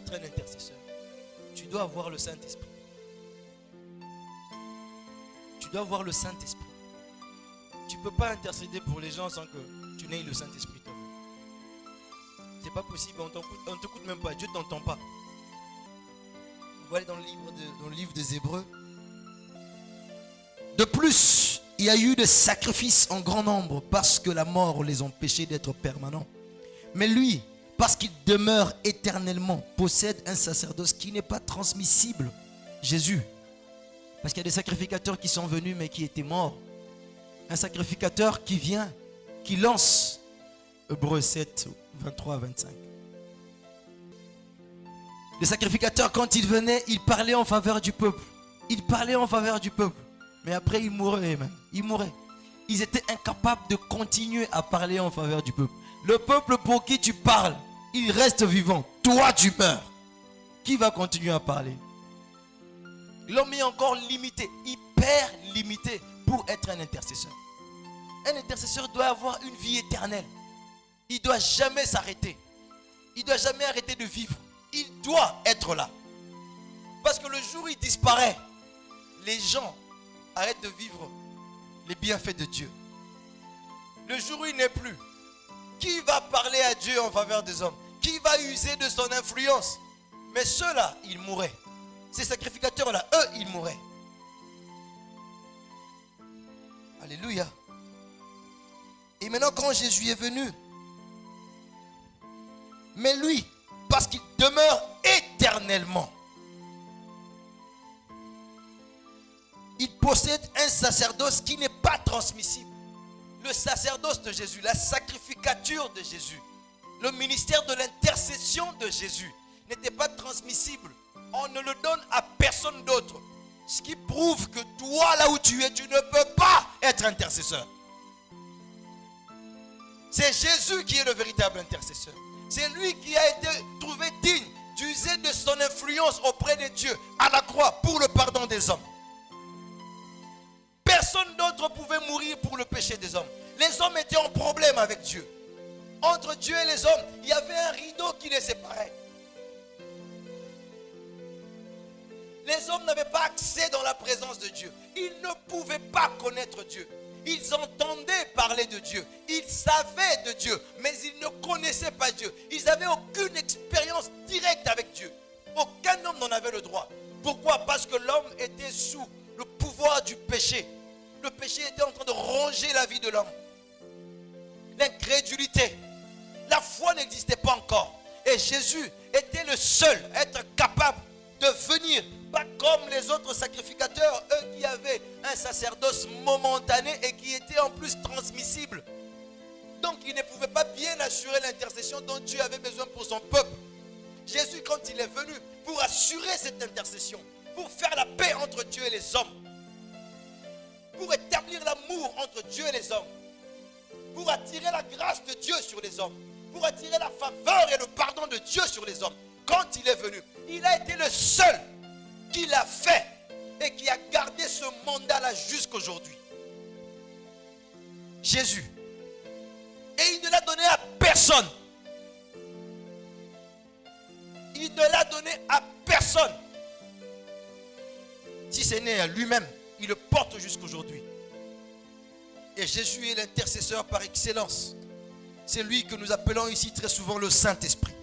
être un intercesseur, tu dois avoir le Saint-Esprit. Tu dois avoir le Saint-Esprit. Tu ne peux pas intercéder pour les gens sans que tu n'aies le Saint-Esprit toi-même. C'est pas possible, on ne t'écoute même pas, Dieu ne t'entend pas. On va aller dans le livre des Hébreux. De plus, il y a eu des sacrifices en grand nombre parce que la mort les empêchait d'être permanents. Mais lui, parce qu'il demeure éternellement, possède un sacerdoce qui n'est pas transmissible. Jésus. Parce qu'il y a des sacrificateurs qui sont venus mais qui étaient morts. Un sacrificateur qui vient, qui lance. Hébreux 7, 23 à 25. Les sacrificateurs, quand ils venaient, ils parlaient en faveur du peuple. Ils parlaient en faveur du peuple. Mais après, ils mouraient même. Ils mouraient. Ils étaient incapables de continuer à parler en faveur du peuple. Le peuple pour qui tu parles, il reste vivant. Toi, tu meurs. Qui va continuer à parler? L'homme est encore limité, hyper limité pour être un intercesseur. Un intercesseur doit avoir une vie éternelle. Il ne doit jamais s'arrêter. Il ne doit jamais arrêter de vivre. Il doit être là. Parce que le jour où il disparaît, les gens arrêtent de vivre les bienfaits de Dieu. Le jour où il n'est plus, qui va parler à Dieu en faveur des hommes? Qui va user de son influence? Mais ceux-là, ils mouraient. Ces sacrificateurs-là, eux, ils mouraient. Alléluia. Et maintenant, quand Jésus est venu, mais lui, parce qu'il demeure éternellement, il possède un sacerdoce qui n'est pas transmissible. Le sacerdoce de Jésus, la sacrificature de Jésus, le ministère de l'intercession de Jésus n'était pas transmissible. On ne le donne à personne d'autre. Ce qui prouve que toi, là où tu es, tu ne peux pas être intercesseur. C'est Jésus qui est le véritable intercesseur. C'est lui qui a été trouvé digne d'user de son influence auprès de Dieu à la croix pour le pardon des hommes. Personne d'autre pouvait mourir pour le péché des hommes. Les hommes étaient en problème avec Dieu. Entre Dieu et les hommes, il y avait un rideau qui les séparait. Les hommes n'avaient pas accès dans la présence de Dieu. Ils ne pouvaient pas connaître Dieu. Ils entendaient parler de Dieu. Ils savaient de Dieu, mais ils ne connaissaient pas Dieu. Ils n'avaient aucune expérience directe avec Dieu. Aucun homme n'en avait le droit. Pourquoi? Parce que l'homme était sous le pouvoir du péché. Le péché était en train de ronger la vie de l'homme. L'incrédulité. La foi n'existait pas encore. Et Jésus était le seul à être capable de venir, pas comme les autres sacrificateurs, eux qui avaient un sacerdoce momentané et qui était en plus transmissible. Donc ils ne pouvaient pas bien assurer l'intercession dont Dieu avait besoin pour son peuple. Jésus, quand il est venu pour assurer cette intercession, pour faire la paix entre Dieu et les hommes, pour établir l'amour entre Dieu et les hommes, pour attirer la grâce de Dieu sur les hommes, pour attirer la faveur et le pardon de Dieu sur les hommes. Quand il est venu, il a été le seul qui l'a fait et qui a gardé ce mandat-là jusqu'aujourd'hui. Jésus. Et il ne l'a donné à personne. Il ne l'a donné à personne. Si ce n'est à lui-même, il le porte jusqu'aujourd'hui. Et Jésus est l'intercesseur par excellence. C'est lui que nous appelons ici très souvent le Saint-Esprit.